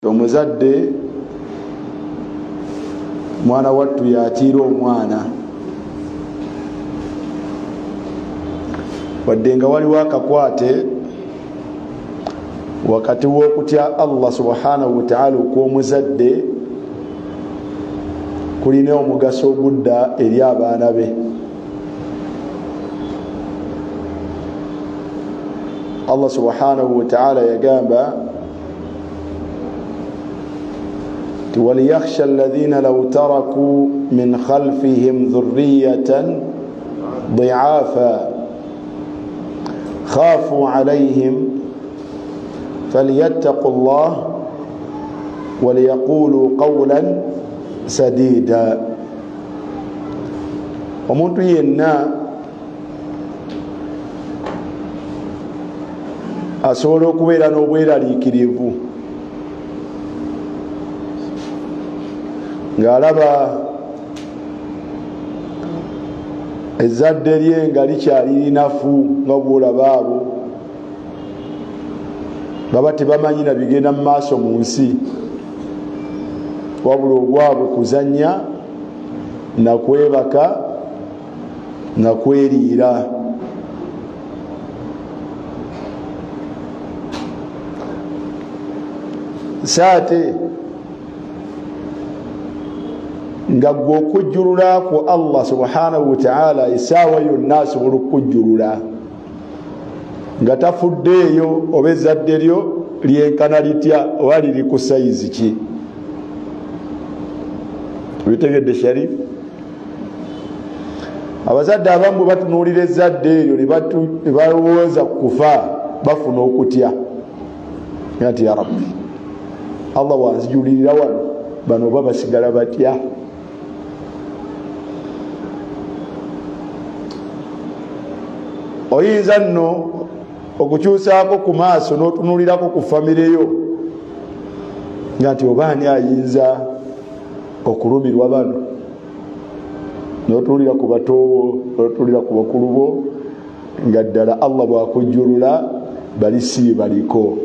omuzadde mwana wattu yatiira omwana wadde nga waliwo akakwate wakati w'okutya Allah subhanahu wa ta'ala okw'omuzadde kulina omugaso ogudda eri abaana be. Allah subhanahu wa ta'ala yagamba وليخشى الذين لو تركوا من خلفهم ذرية ضعافا خافوا عليهم فليتقوا الله وليقولوا قولا سديدا. omuntu yenna asobola okubeera n'obweraliikirivu ng'alaba ezzadde lye nga likyali linafu nga bw'olaba abo baba tebamanyi na bigenda mu maaso mu nsi, wabula obwabwe kuzannya na kwebaka na kweriira. saate nga gwe okujjulula ku Allah subhanahu wa ta'ala esaawa yonna asobola okujjulula nga tafuddeeyo oba ezzadde lyo lyenkana litya oba liri ku sayizi ki. bitegedde Sharif, abazadde abamu batunuulira ezzadde eryo ne balowooza kufa bafuna okutya nti ya Rabbi Allah wanzijulirira wano bano oba basigala batya. oyinza nno okukyusaako ku maaso n'otunuulirako ku famire yo nga nti obaani ayinza okulumirwa bano, n'otunuulira ku batoowo n'otunuulira ku bakulu bo nga ddala Allah bw'akujjulula bali si baliko.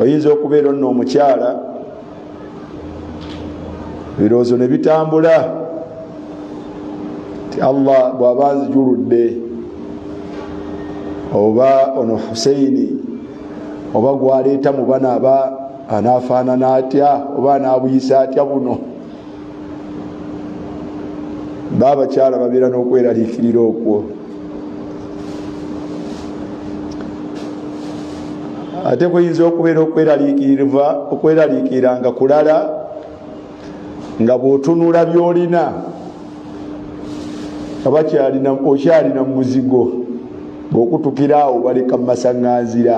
oyinza okubeera nno omukyala birowoozo ne bitambula ti Allah bw'aba nzijuludde oba ono Husaini oba gwaleeta mu bana aba anaafaanana atya oba anaabuyisa atya buno. baabakyala babeera n'okweraliikirira okwo. ate kuyinza okubeera okweraliikirira nga kulala nga bw'otunula by'olina okyalina mu muzigo, bw'okutukira awo baleka mu masaŋŋanzira.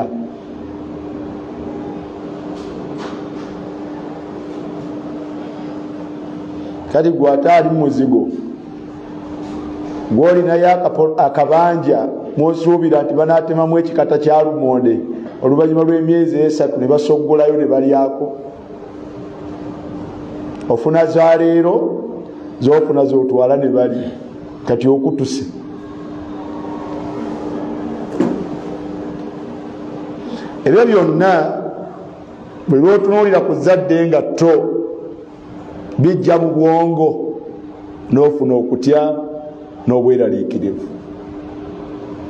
kati gwe ate ali mu muzigo gw'olinayo akabanja mw'osuubira nti banaatemamu ekikata kya lumonde, oluvannyuma lw'emyezi 3 ne basoggolayo ne balyako. ofuna za leero z'ofuna z'otwala ne bali kati okutuse. ebyo byonna bwe lwotunuulira ku zadde nga tto bijja mu bwongo n'ofuna okutya n'obweraliikirivu.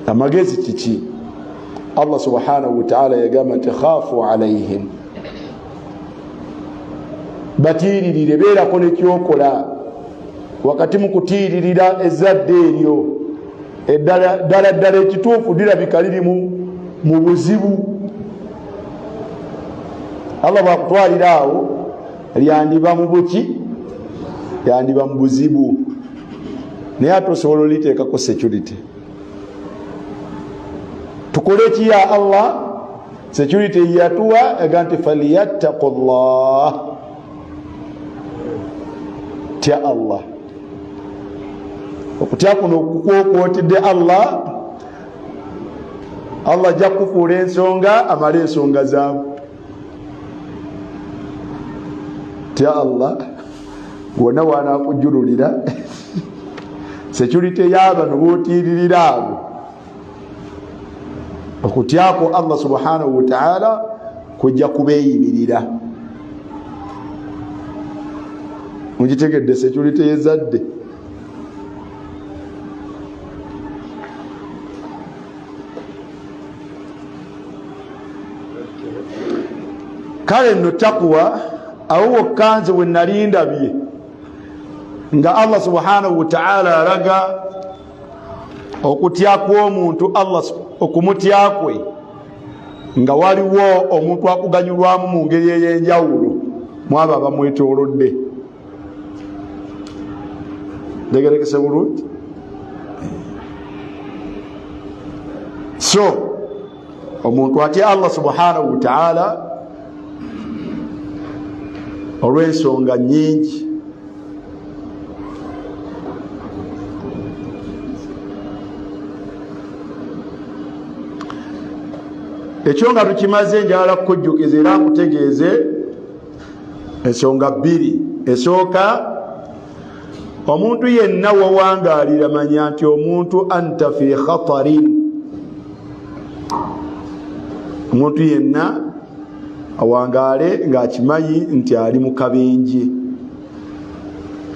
amagezi kiki? Allah subhanahu wa ta'ala yagamba nti khaafu alayhim, batiiririre, beerako nekyokola wakati mu kutiiririra ezzadde eryo ddala ekituufu lirabika liri mu buzibu. Allah bwakutwalira awo lyandiba mu buki? lyandiba mu buzibu, naye ate osobola oliteekako security. tukole ki ya Allah? security yatuwa ega nti falyattaqullah, tya Allah. okutya kuno okukwokwotedde Allah ajja kukufuula ensonga amala ensonga zaamu. tya Allah gwonna wanaakujjululira security y'abano bootiiririra abo okutyako Allah subhanahu wa ta'ala kujja kubeeyimirira. Mugitegedde security yezadde. Kale nno taqwa awo wokka nze bwe nali ndabye nga Allah subhanahu wa ta'ala alaga okutya kw'omuntu Allah okumutya kwe nga waliwo omuntu akuganyulwamu mu ngeri ey'enjawulo mwabo abamwetoolodde. Ndegerekese bulungi? So omuntu atya Allah subhanahu wa ta'ala olw'ensonga nnyingi. Ekyo nga tukimaze njagala kukujjukiza era nkutegeeze ensonga bbiri. Esooka, omuntu yenna wawangaalira manya nti omuntu anta fi khatarin. Omuntu yenna awangaale ng'akimanyi nti ali mu kabenje.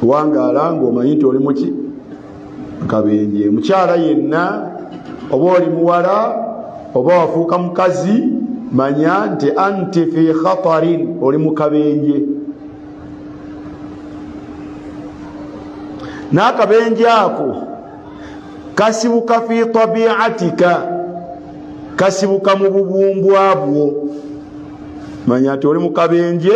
Wangaala ng'omanyi nti oli muki? Kabenje. Mukyala yenna oba oli muwala oba wafuuka mukazi manya nti anti fi khatarin, oli mu kabenje. N'akabenje ako kasibuka fi tabiatika, kasibuka mu bubumbwa bwo. Manya nti oli mu kabenje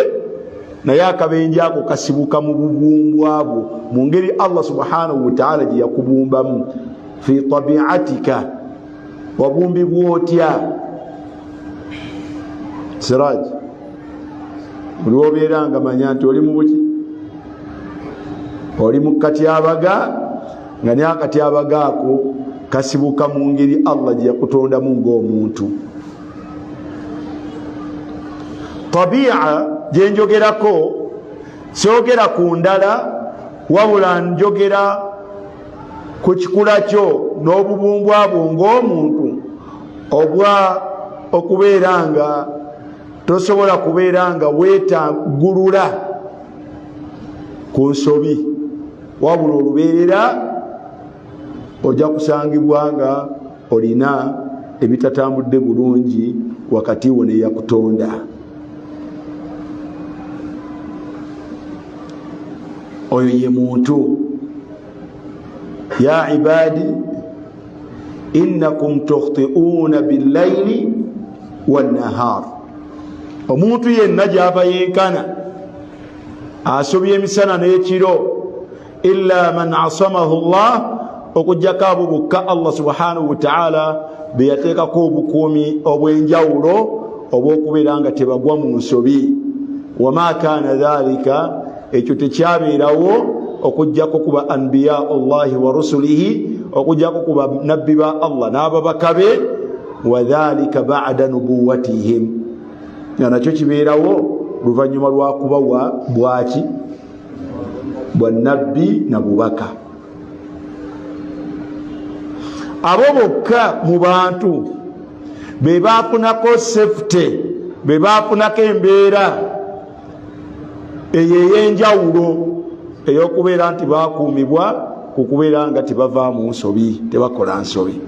naye akabenje ako kasibuka mu bubumbwa bwo mu ngeri Allah subhanahu wa ta'ala gye yakubumbamu. Fi tabiatika, wabumbibwa otya? Siraj, buli obeera nga manya nti oli mu buki? Oli mu katyabaga nga naye akatyabaga ako kasibuka mu ngeri Allah gye yakutondamu ng'omuntu. Tabia gye njogerako syogera ku ndala wabula njogera ku kikula kyo n'obubumbwa bwo ng'omuntu obwa okubeera nga tosobola kubeera nga weetagulula ku nsobi, wabula olubeerera ojja kusangibwa nga olina ebitatambudde bulungi wakati wo ne yakutonda. Oyo ye muntu. Ya ibadi innakum tukhti'una bil-layli wan-nahar. Omuntu yenna gy'ava yenkana asobya emisana n'ekiro illa man asamahu Allah, okujjako abo bokka Allah subhanahu wa ta'ala be yateekako obukuumi obw'enjawulo obw'okubeera nga tebagwa mu nsobi. Wama kana dhalika, ekyo tekyabeerawo okujjako kuba anbiya Allahi wa rusulihi, okujjako kuba nabbi ba Allah n'ababaka be. Wa dhalika ba'da nubuwatihim, nga nakyo kibeerawo luvannyuma lwa kubawa bwaki? Bwa nabbi na bubaka. Abo bokka mu bantu be baafunako safety, be baafunako embeera eyo ey'enjawulo ey'okubeera nti baakuumibwa ku kubeera nga tebava mu nsobi, tebakola nsobi.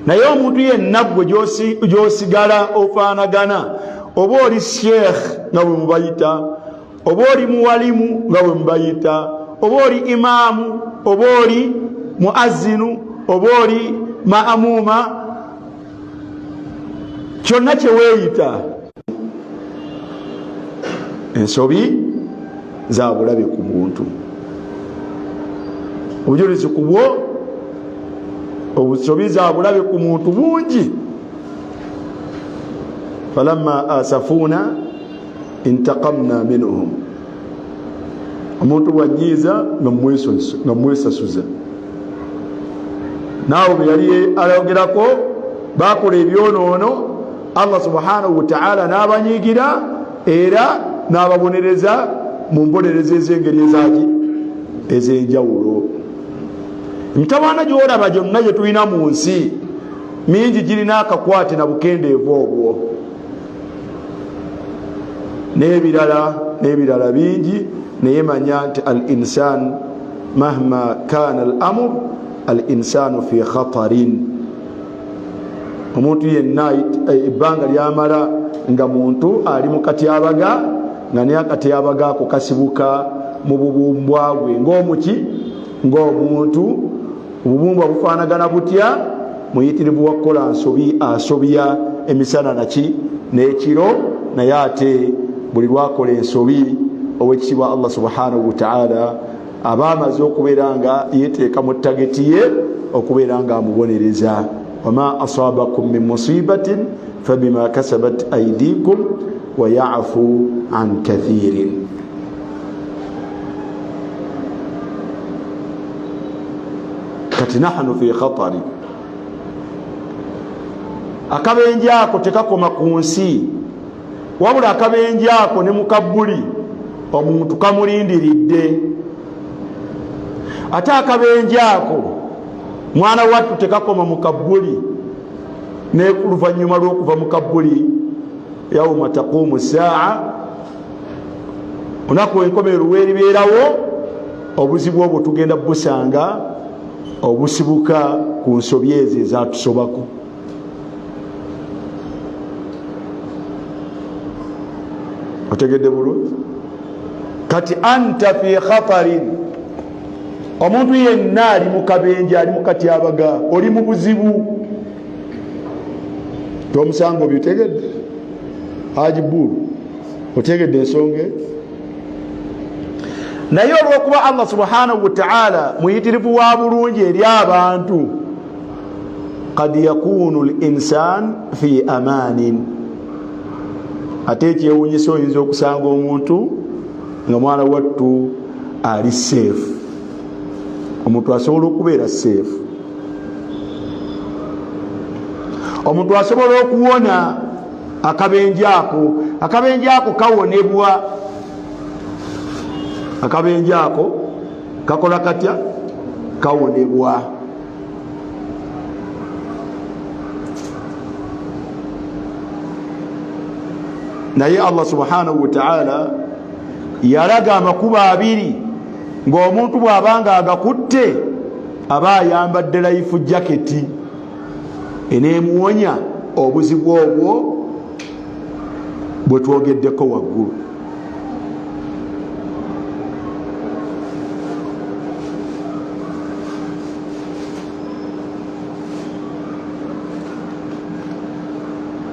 Naye omuntu yenna gwe gy'osigala ofaanagana, oba oli sheekh nga bwe mubayita, oba oli muwalimu nga bwe mubayita, oba oli imaamu, oba oli muazzinu, oba oli maamuuma, kyonna kye weeyita, ensobi za bulabe ku muntu. Obujulizi ku bwo, obusobi za bulabe ku muntu bungi. Falamma asafuna intaqamna minhum, omuntu bwanyiiza nga mwesasuza. Naawe bwe yali ayogerako bakola ebyonoono, Allah subhanahu wa ta'ala n'abanyiigira era n'ababonereza mu mbonereza ez'engeri ez'enjawulo. Emitawaana gy'olaba gyonna gye tulina mu nsi mingi girina akakwate na bukendeevu obwo n'ebirala bingi, naye manya nti al insan mahma kana al amr al insanu fi khatarin. Omuntu yenna ebbanga lyamala nga muntu ali mu katyabaga, nga naye akatyabaga ako kasibuka mu bubumbwa bwe ng'omuki ng'omuntu. Obubumbwa bufaanagana butya? Muyitirivu wa kukola nsobi asobya emisana naki n'ekiro, naye ate buli lwakola ensobi ow'ekitiibwa Allah subhanahu wa ta'ala aba amaze okubeera nga yeteeka mu tageti ye okubeera nga amubonereza. wama asabakum min musibatin fabima kasabat aydikum wa ya'fu an kathirin. Kati nahnu fi khatari. Akabenje ako tekakoma ku nsi, wabula akabenje ako ne mukabbuli omuntu kamulindiridde. Ate akabenje ako mwana wattu tekakoma mu kabbuli, n'oluvannyuma lw'okuva mu kabbuli yawma taqumu saa, olunaku lw'enkomerero lw'eribeerawo, obuzibu obwo tugenda busanga obusibuka ku nsobi ezo ezatusobako. Otegedde bulungi? Kati anta fi khatarin, omuntu yenna ali mu kabenje, ali mu katyabaga, oli mu buzibu. Tomusango byotegedde Haji Buru, otegedde ensonga. Naye olw'okuba Allah subhanahu wa ta'ala muyitirivu wa bulungi eri abantu, qad yakunu al-insan fi amanin. Ate ekyewuunyisa oyinza okusanga omuntu nga mwana wattu ali safe. Omuntu asobola okubeera safe, omuntu asobola okuwona akabenje ako. Akabenje ako kawonebwa, akabenje ako kakola katya? Kawonebwa. Naye Allah subhanahu wa ta'ala yalaga amakuba abiri, ng'omuntu bw'abanga agakutte aba ayambadde life jacket eneemuwonya obuzibu obwo bwe twogeddeko waggulu.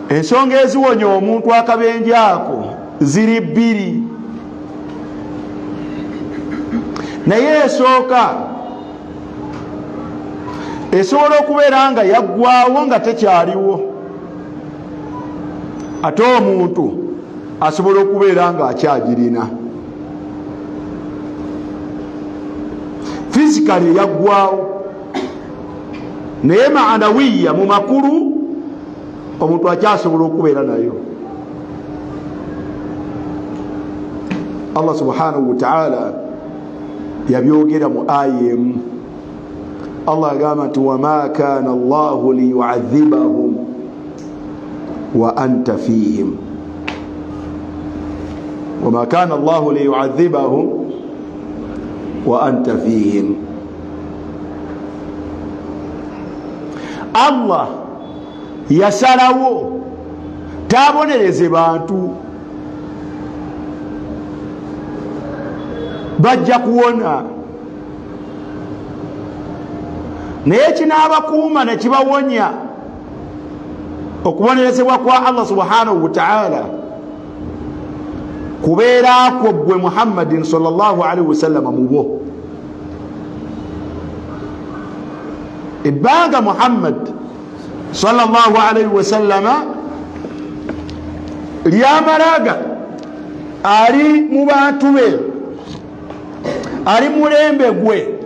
Ensonga eziwonya omuntu akabenje ako ziri bbiri. Naye esooka esobola okubeera nga yaggwaawo nga tekyaliwo, ate omuntu asobola okubeera nga akyagirina. Physically yaggwaawo, naye maanawiya mu makulu omuntu akyasobola okubeera nayo. Allah subhanahu wa ta'ala yabyogera mu aya emu. Allah agamba nti wama kana Allahu liyu'adhibahum wa anta fihim, wama kana Allahu liyu'adhibahum wa anta fihim. Allah yasalawo tabonereze bantu bajja kuwona, naye kinaabakuuma ne kibawonya okubonerezebwa kwa Allah subhanahu wa ta'ala kubeera kwo gwe Muhammadin sallallahu alaihi wasallam mubo. Ebbanga Muhammad sallallahu alaihi wasallam lyamalaga ali mu bantu be, ali mulembe gwe,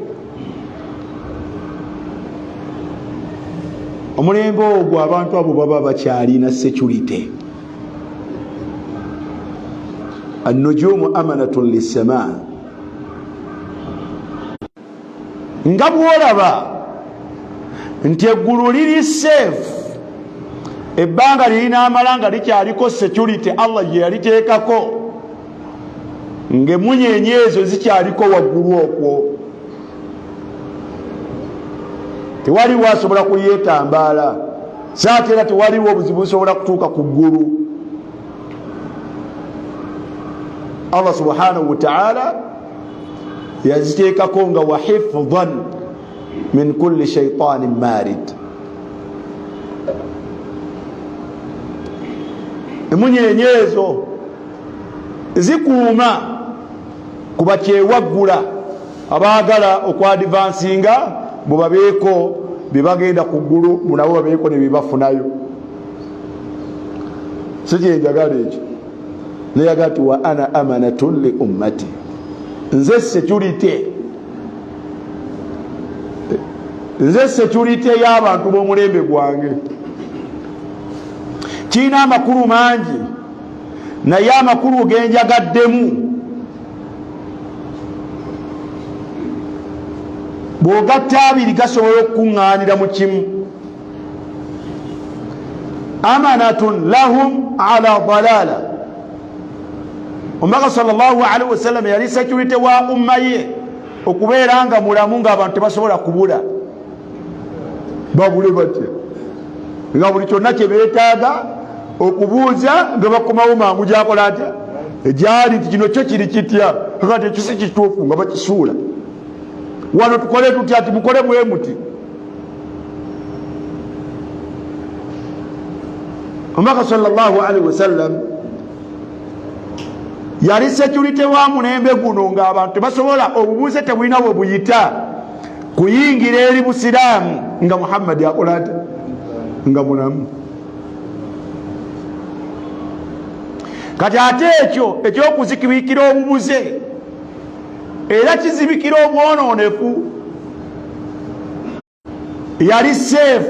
omulembe ogwo abantu abo baba bakyalina security. An-nujumu amanatun lis-samaa, nga bwolaba nti eggulu liri safe, ebbanga lirina amalanga likyaliko security Allah gye yaliteekako, ng'emunyenye ezo zikyaliko waggulu okwo, tewaliwo asobola kulyetambaala, saate era tewaliwo obuzibu busobola kutuuka ku ggulu. Allah subhanahu wa ta'ala yaziteekako nga wa hifdhan min kulli shaytanin marid. Emunyenye ezo zikuuma ku bakyewaggula abaagala okwadvansinga bwe babeeko bye bagenda ku ggulu, munabo babeeko ne byebafunayo. Si kyenjagala ekyo, nayaga ti wa ana amanatun li ummati, nze security, nze security y'abantu b'omulembe gwange. Kiina amakulu mangi, naye amakulu genjagaddemu bw'ogatta abiri gasobola okukuŋŋaanira mu kimu. Amanatun lahum ala dalala. Omubaka sallallahu alaihi wasallam yali security wa umma ye, okubeera nga mulamu ng'abantu tebasobola kubula. Babule batya nga buli kyonna kye beetaaga okubuuza nga bakomawo mangu gyakola atya egyali nti kino kyo kiri kitya, kakati ekyo si kituufu nga bakisuula. Wano tukole tutya, ati mukole bwe muti. Omubaka sallallahu alaihi wasallam yali security wa mulembe guno ng'abantu basobola obubuuze tebulina bwe buyita kuyingira eri busiraamu nga Muhammad yakola atya nga mulamu. Kati ate ekyo ekyokuzikibikira obubuze era kizibikira obwonoonefu, yali safe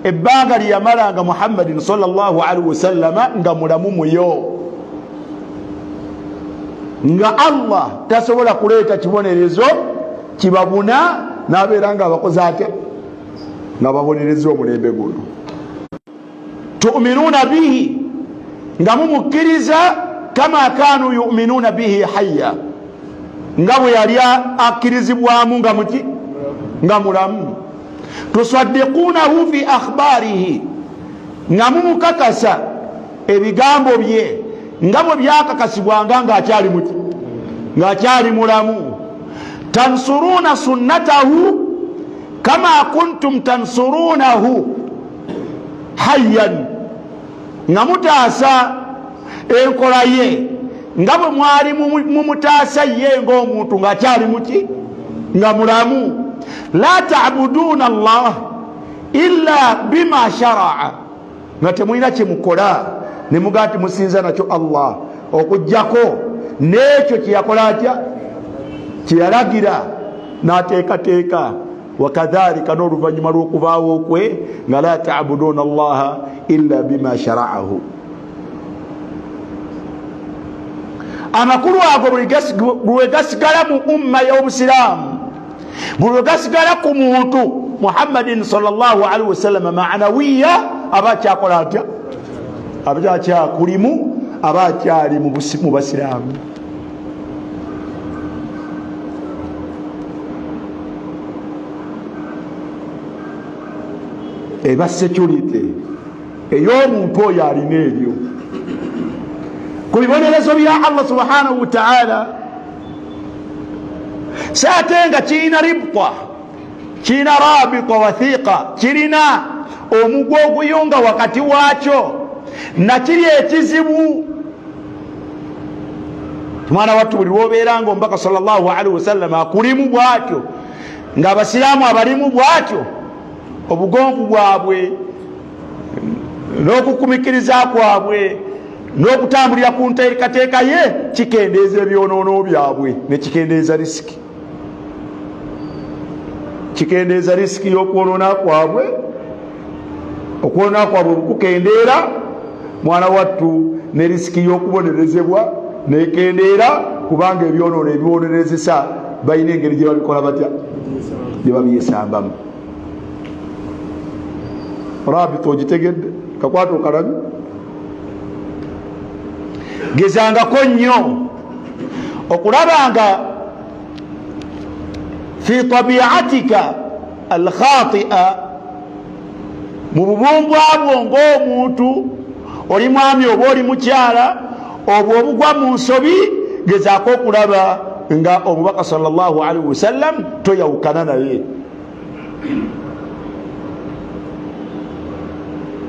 ebbanga lyeyamalanga Muhammadin sallallahu alaihi wasallama nga mulamu muyo, nga Allah tasobola kuleeta kibonerezo kibabuna n'abeera nga abakozi atya nga babonereza omulembe guno. Tu'minuuna bihi, nga mumukkiriza kama kaanu yu'minuuna bihi hayya, nga bwe yali akkirizibwamu nga muki nga mulamu. Tusaddiquunahu fi akhbaarihi, nga mumukakasa ebigambo bye nga bwe byakakasibwanga ng'akyali muki ng'akyali mulamu. Tansuruuna sunnatahu kama kuntum tansuruunahu hayyan, nga mutaasa enkola ye nga bwe mwali mumutaasa ye ng'omuntu ng'akyali muki nga mulamu. La ta'buduuna Allah illa bima shara'a, nga temulina kye mukola ne mugaa ti musinza nakyo Allah okuggyako n'ekyo kye yakola atya kye yalagira n'ateekateeka. Wakadhalika n'oluvannyuma lw'okuvaawo kwe nga la ta'buduuna Allaha illa bima shara'ahu. Amakulu ago bwe gasigala mu umma y'obusiraamu, bwe gasigala ku muntu Muhammadin sallallahu alaihi wasallam ma'nawiya, aba akyakola atya aba akyakulimu, aba akyali mu basiraamu. Eba security ey'omuntu oyo alina ebyo ku bibonerezo bya Allah subhanahu wa ta'ala. Saate nga kirina ribta, kirina rabita wathiqa, kirina omugwa oguyunga wakati waakyo, na kiri ekizibu. Mwana wattu buli lw'obeera nga omubaka sallallahu alaihi wasallam akulimu bw'atyo, ng'abasiraamu abalimu bw'atyo, obugonvu bwabwe n'okukumikiriza kwabwe n'okutambulira ku nteekateeka ye kikendeeza ebyonoono byabwe ne kikendeeza risiki. Kikendeeza risiki y'okwonoona kwabwe, okwonoona kwabwe okukendeera mwana wattu, ne risiki y'okubonerezebwa nekendeera, kubanga ebyonoono ebibonerezesa balina engeri gye babikola batya, gye babyesambamu. rabita ogitegedde kakwata okalabi gezangako nnyo okulabanga fi tabiatika alkhati'a mu bubumbwabwo ng'omuntu oli mwami oba oli mukyala obwo obugwa mu nsobi gezaako okulaba nga omubaka sallallahu alaihi wasallam toyawukana naye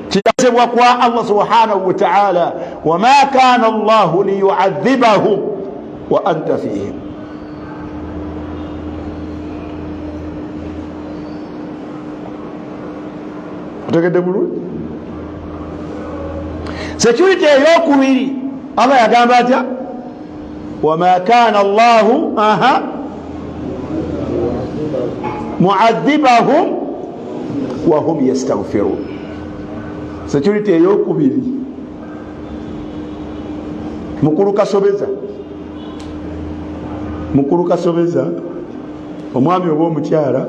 kitazebwa kwa Allah subhanahu wa ta'ala wama kana Allahu liyu'adhibahum wa anta fihim otegedde bulungi security eyokubiri Allah yagamba atya wama kana Allahu mu'adhibahum wa hum yastaghfirun security eyokubiri mukulu kasobeza omwami oba omukyala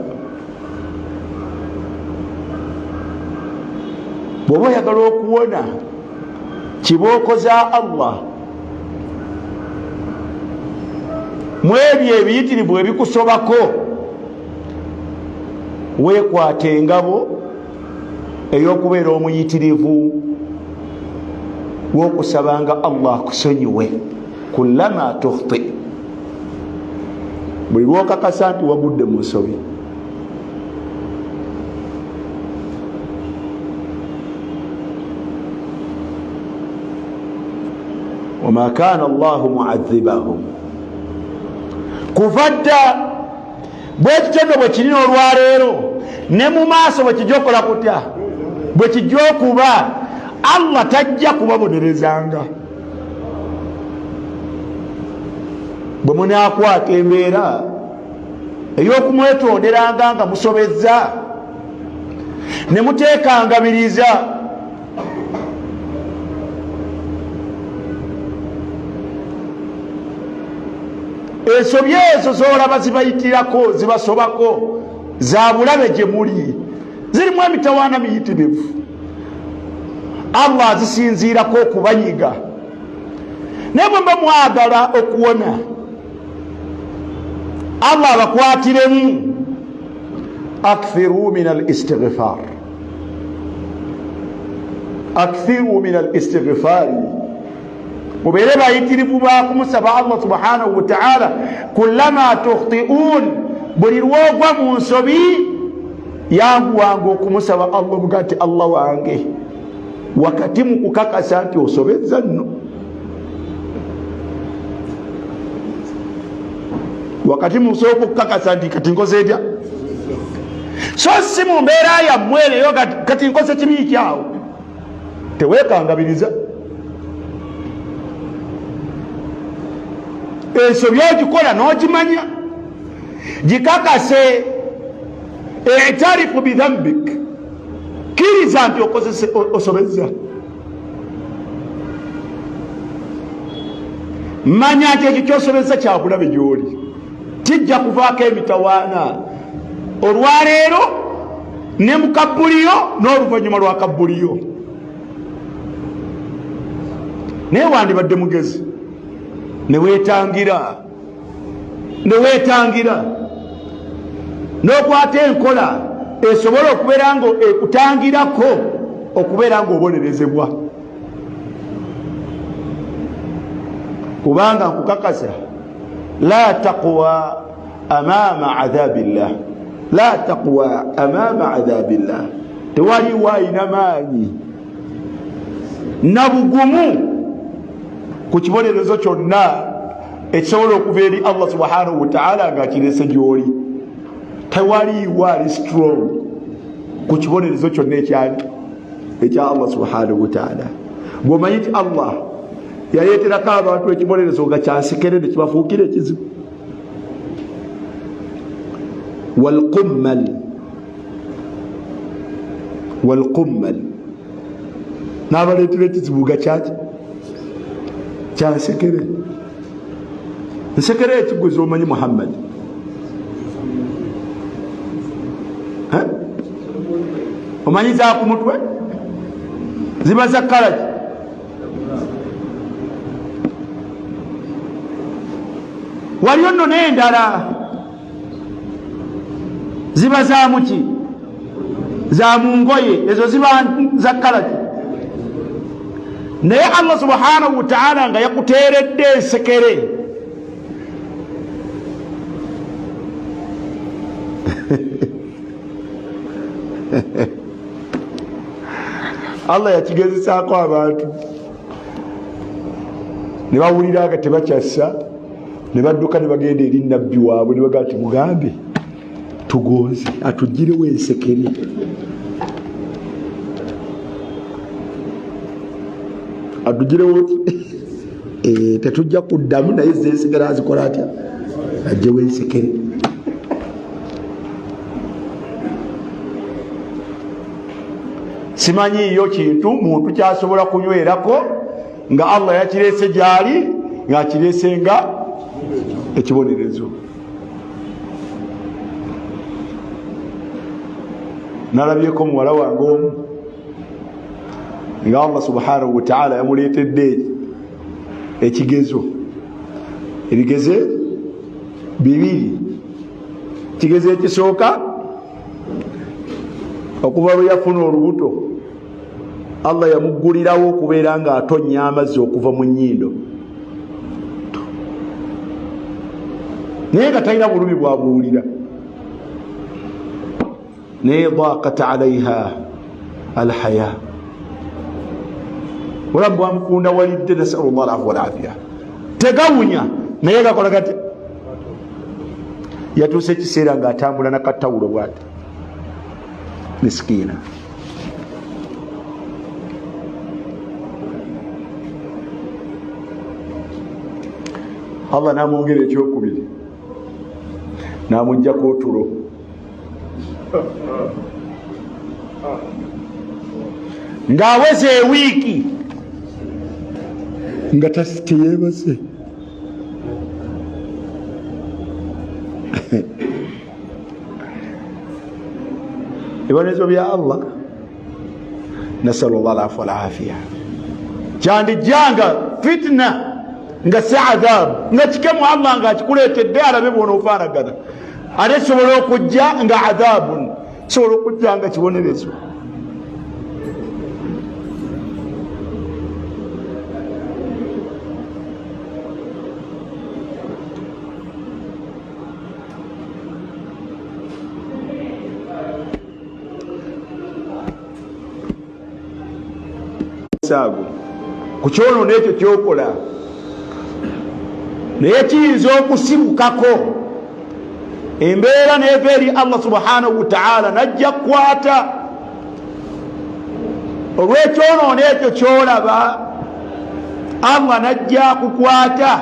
bw'oba oyagala okuwona kibooko za Allah mu ebyo ebiyitirivu ebikusobako weekwata engabo ey'okubeera omuyitirivu w'okusabanga Allah akusonyiwe kullama tukhti buli lwokakasa nti wagudde mu nsobi wama kana Allahu mu'adhibahum kuvadda bwekitendo bwe kirina olwaleero ne mu maaso bwe kijja okukola kutya bwe kijja okuba Allah tajja kubabonerezanga bwe munaakwata embeera ey'okumwetonderanga nga musobezza ne muteekangabiriza ensobi ezo zolaba zibayitirako zibasobako za bulabe gye muli zirimu emitawaana miyitirivu Allah azisinziirako okubanyiga naye bwe mba mwagala okuwona Allah abakwatiremu akthiru min al-istighfar akthiru min al-istighfari mubeere bayitirivu bakumusaba Allah subhanahu wa ta'ala kullama tukhti'un buli lwogwa mu nsobi yanguwanga okumusaba Allah bugati Allah wange wakati mu kukakasa nti osobezza nno wakati mu kusooka okukakasa nti kati nkoze etya so si mu mbeera yammwe eyo kati nkoze kibi kyawo teweekangabiriza ensobi ogikola n'ogimanya gikakase etarifu bidhambik kiriza nti okozese osobezza manya nti ekyo kyosobezza kyabulabe gy'oli kijja kuvaako emitawaana olwaleero ne mu kabbuliyo n'oluvannyuma lwa kabbuliyo naye wandibadde mugezi neweetangira n'okwata enkola esobola okubeera nga ekutangirako okubeera nga obonerezebwa kubanga nkukakasa la taqwa amama adhabillah la taqwa amama adhabillah tewaliwo ayina maanyi na bugumu ku kibonerezo kyonna ekisobola okuva eri Allah subhanahu wa ta'ala nga kirese gy'oli tewaliwo ali strong ku kibonerezo kyonna ekya Allah subhanahu wa ta'ala bw'omanyi nti Allah yaleeterako abantu ekibonerezo nga kyansekere ne kibafuukira ekizibu walqummal n'abaleetera ekizibu nga kyansekere nsekere ekigweza omanyi Muhammad omanyiza ku mutwe ziba za kalaji waliyo nno n'endala ziba za muki za mungoye ezo ziba za kalaji naye Allah subhanahu wa ta'ala nga yakuteeredde ensekere Allah yakigezesaako abantu ne bawulira nga tebakyassa ne badduka ne bagenda eri nabbi waabwe ne bagaa ti mugambe tugonze atugirewo ensekere atugirewo tetujja kuddamu naye zensekere azikola atya ajjewo ensekere simanyiyo kintu muntu kyasobola kunywerako nga Allah yakireese gyali nga akireese nga ekibonerezo. Nalabyeko muwala wange omu nga Allah subhanahu wa ta'ala yamuleetedde ekigezo, ebigeze bibiri. Kigezo ekisooka okuva lwe yafuna olubuto Allah yamuggulirawo okubeera nga atonya amazzi okuva mu nnyindo, naye nga talina bulumi bwabuwulira. naye daqat alaiha alhaya, olamu bwamukunda walidde, nasalu llah alafu walafiya, tegawunya naye gakola gati. Yatuuse ekiseera nga atambula nakatawulo bwati miskiina. Allah namwongera ekyokubiri, namuggyako otulo ng'aweze ewiiki nga teyeebase. Ebibonerezo bya Allah, nasalu llah alafu walafiya, kyandijjanga fitna nga si adhabu, nga kikemu Allah nga akikuleetedde alabe bw'onoofaanagana, ate sobola okujja nga adhabu, sobola okujja nga kibonerezo. Ku kyonoona ekyo kyokola, naye kiyinza okusibukako embeera neeva eri Allah subhanahu wa ta'ala najja kukwata olw'ekyonoona ekyo kyolaba, Allah najja kukwata.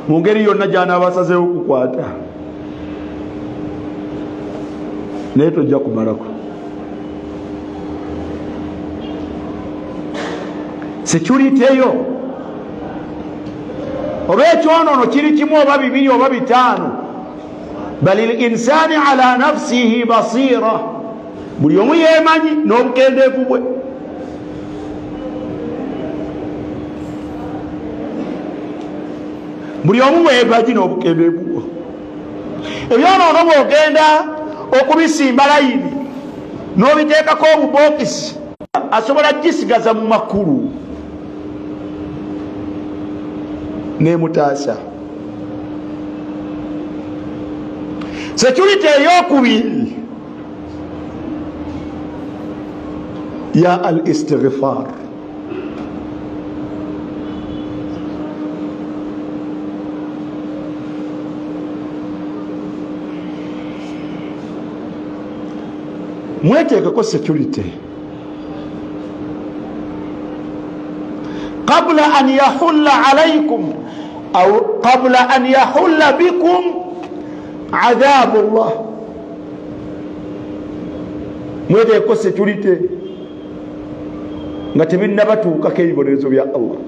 Mu ngeri yonna gy'anaabasazeewo kukwata, naye tojja kumalako. Security yo oba ekyonoono kiri kimu oba bibiri oba bitaano, balil insani ala nafsihi basira, buli omu yeemanyi n'obukendeevu bwe. Buli omu weebaji n'obukendeevu bwe. Ebyonoono bw'ogenda okubisimba layini n'obiteekako obubokisi, asobola gisigaza mu makulu nemutaasa. Security eyokubiri ya al istighfar, mweteekeko security qabla an yahulla alaykum au qabla an yahulla bikum adhabu llah. Mweteekeko security nga tebinnabatuukako ebibonerezo bya Allah.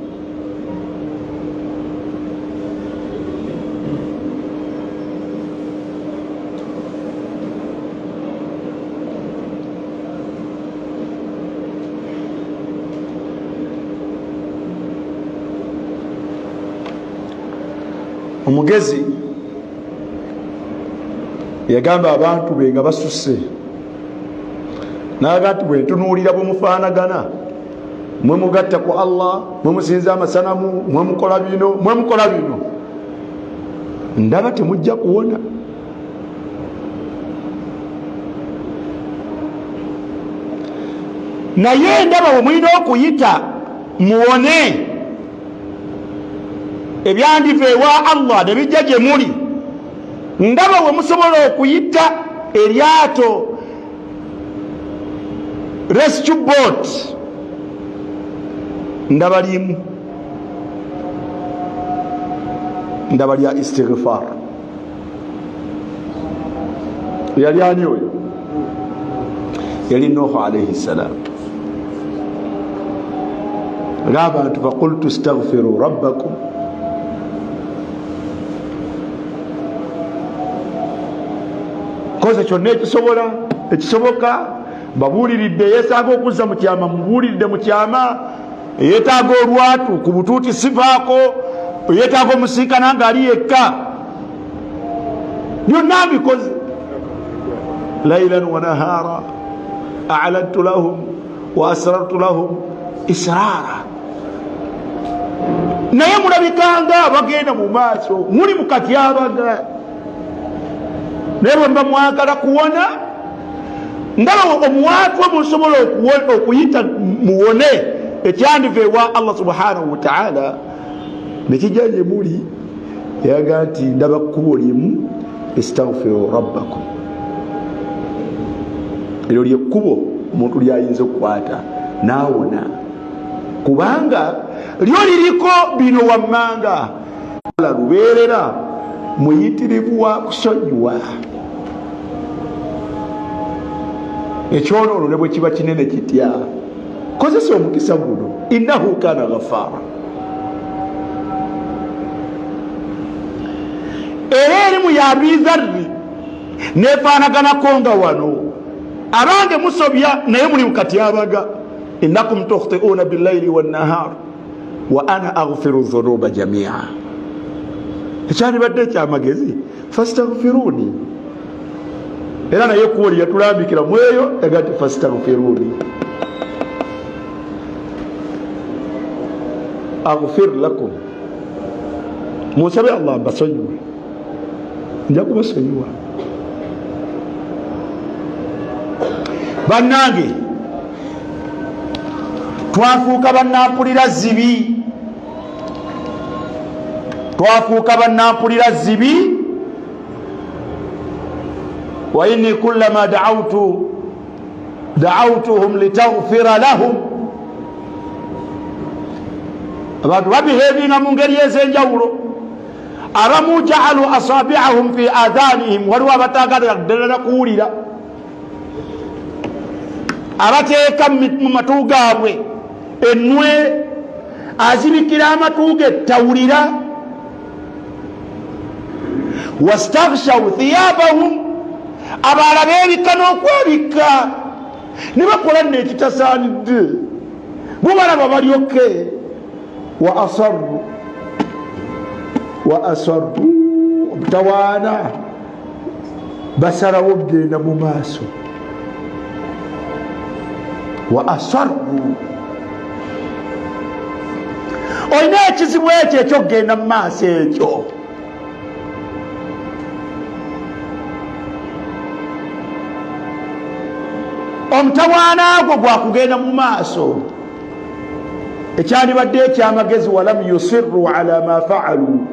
omugezi yagamba abantu be nga basusse naga nti bwe ntunuulira bwe mufaanagana mwe mugatta ku Allah mwe musinza amasanamu mwe mukola bino ndaba temujja kuwona. Naye ndaba bwe mulina okuyita muwone ebyandiva ewa Allah ne bijja gye muli, ndaba bwe musobola okuyita eryato rescue boat ndaba limu, ndaba lya istighfar. Yali ani oyo? Yali Nuhu alayhi salam. Ng'abantu faqultu astaghfiru rabbakum koze kyonna ekisoboka babuuliridde yeetaaga okuzza mu kyama mubuuliridde mu kyama, yeetaaga olwatu ku butuuti sivaako, yeetaaga omusinkana ng'ali yekka, byonna mbikoze. Laylan wa nahara a'lantu lahum wa asrartu lahum israara. Naye mulabikanga bagenda mu maaso, muli mu katyabaga. Naye bwe mba mwagala kuwona, ndaba omuwaatwa musobola okuyita muwone ekyandiva ewa Allah subhanahu wa ta'ala nekijja gye muli, yaga nti ndaba kkubo limu, istaghfiru rabbakum. Eryo lyekkubo omuntu lyayinza okukwata naawona, kubanga lyo liriko bino wammanga lubeerera muyitirivu wa kusonyiwa. Ekyonoono ne bwe kiba kinene kitya, kozesa omukisa guno, innahu kana ghaffara. Era erimu ya Abizarri nefaanaganako nga wano, abange musobya naye muli mu katyabaga. Innakum tukhti'una billayli wannahar wa ana aghfiru dhunuba jamia. Ekyandibadde ekyamagezi fastaghfiruni. Era naye kuwoli yatulambikira mweyo yagati fastaghfiruni aghfir lakum, musabe Allah mbasonyiwe, nja kubasonyiwa. Bannange twafuuka bannampulira zibi, twafuuka bannampulira zibi. Wa inni kullama da'awtuhum litaghfira lahum. Abantu babihevinga mu ngeri ez'enjawulo. Abamu ja'alu asabi'ahum fi adhanihim, waliwo abataagalira ddala kuwulira, abateeka mu matu gaabwe ennwe, azibikira amatu ge tawulira. Wastaghshaw thiyabahum, abalala beebikka n'okwebikka ne bakola n'ekitasaanidde, bubalaba balyoke. wa asarru obutawaana, basalawo okgenda mu maaso. Wa asarru, olina ekizibu ekyo ekyokgenda mu maaso ekyo. Omutawaana gwo gwakugenda mu maaso. Ekyandibadde ekyamagezi walam yusirru ala ma fa'alu,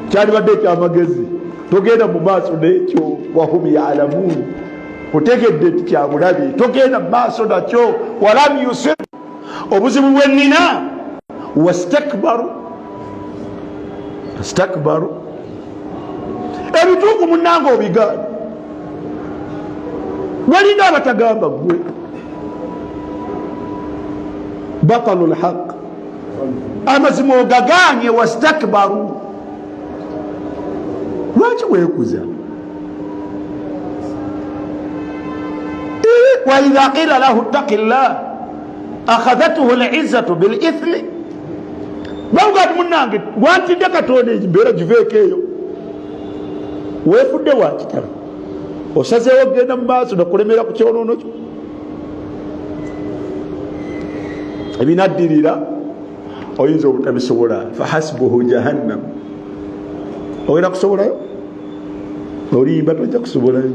kyandibadde ekyamagezi togenda mu maaso n'ekyo. Wahum ya'lamun, otegedde nti kyabulabe, togenda mu maaso nakyo. Walam yusirru, obuzibu bwennina. Wastakbaru, ebituuku munnanga obigaana, walina abatagamba gwe. Batalu lhaq, amazima ogaganye. Wastakbaru, lwaki weekuza? Wa idha qila lahu ttaqillah akhadhathu al-izzatu bil ithmi, bawga munnange gwantidde Katonda embeera giveeko eyo. weefudde wa kitalo osazeewo genda mu maaso nakulemera ku kyonoono kyo ebinaddirira oyinza obutabisobola fahasbuhu jahannam ogenda kusobolayo olimba tojja kusobolayo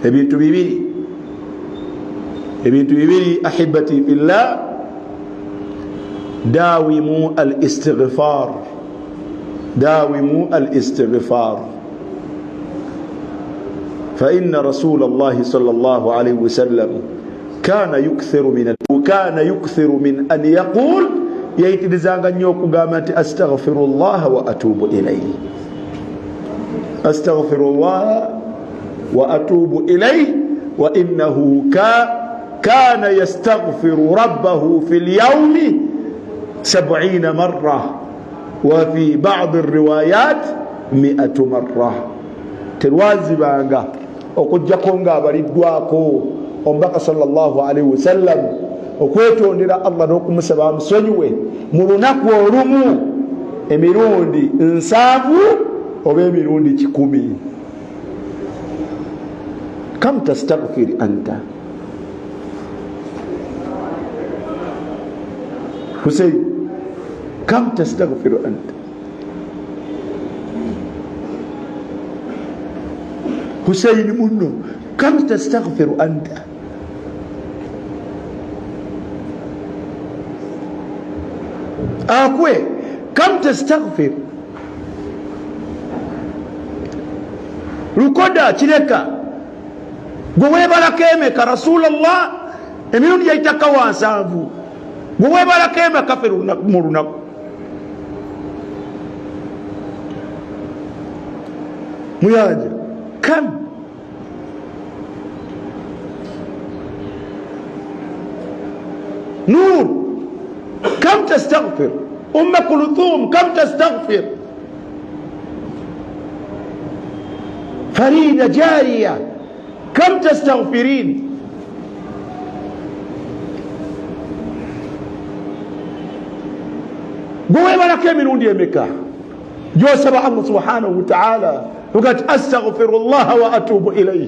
ebintu bibiri ahibati fillah dawimu الاستغفار فإن رسول الله صلى الله عليه وسلم كان يكثر من أن يقول يتدزاغا نيوكو قامت أستغفر الله وأتوب إليه أستغفر الله وأتوب إليه وإنه كان يستغفر ربه في اليوم 70 مرة وفي بعض الروايات 100 مرة تلوازبانغا okujjakonga abaliddwako omubaka sallallahu alaihi wasallam okwetondera Allah n'okumusaba amusonyiwe mu lunaku olumu emirundi 7 oba emirundi 10. kam tastaghfir anta Hussein, kam tastaghfir anta Hussein munno kam tastaghfir anta akwe kam tastaghfir lukoda kireka gwe weebalako emeka Rasulullah emirundi yaitaka wansanvu gwe weebalako emeka fe mu lunaku muyanja kam نور كم تستغفر أم كلثوم كم تستغفر فريدة جارية كم تستغفرين قوي ولا كم من يمك جوسب الله سبحانه وتعالى وقال أستغفر الله وأتوب إليه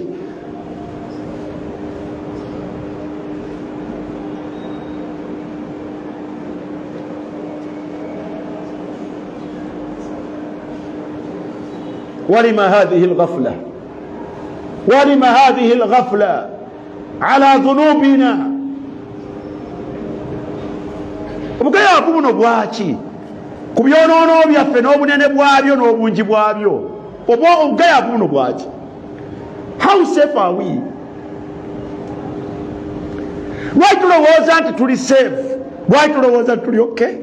ولما هذه الغفلة على ذنوبنا obugaya buno bwaki kubyonono byaffe n'obunene bwabyo n'obungi bwabyo obugaya buno bwaki how safe are we why tulowooza nti tuli safe why tulowooza nti tuli okay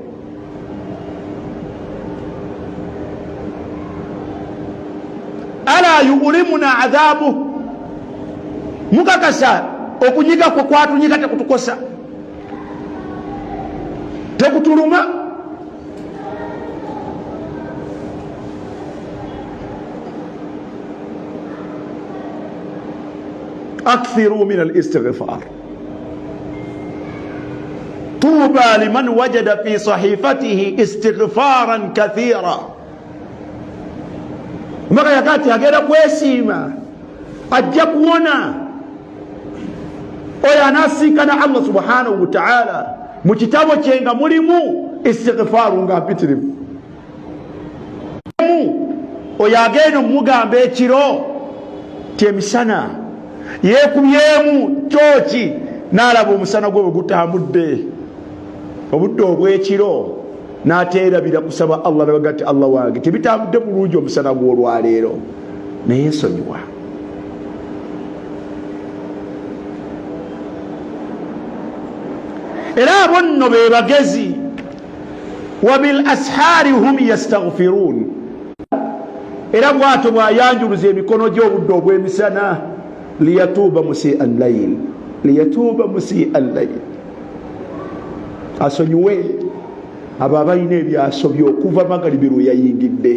ala yulimuna adhabu mukakasa okunyiga kwa kwatunyiga tekutukosa tekutuluma akthiru min al-istighfar tuba liman wajada fi sahifatihi istighfaran kathira mpaka yakati agenda kwesiima ajja kuwona oyo anasinkana Allah subhanahu wa ta'ala mu kitabo kye nga mulimu istighfaru nga mpitirivu oyo agenda omugamba ekiro tyemisana yeekubyemu kyoki n'alaba omusana gwe gutambudde obudde obw'ekiro n'ateerabira kusaba Allah nabaga ati Allah wange tebitambudde bulungi omusana gw'olwaleero naye nsonyiwa era abo nno be bagezi wa bil ashari hum yastaghfirun era bw'atyo bw'ayanjuluza emikono gye obudde obw'emisana liyatuuba musii'a al-layl asonyiwe abo abalina ebyasobya okuva magalibi lwe yayingidde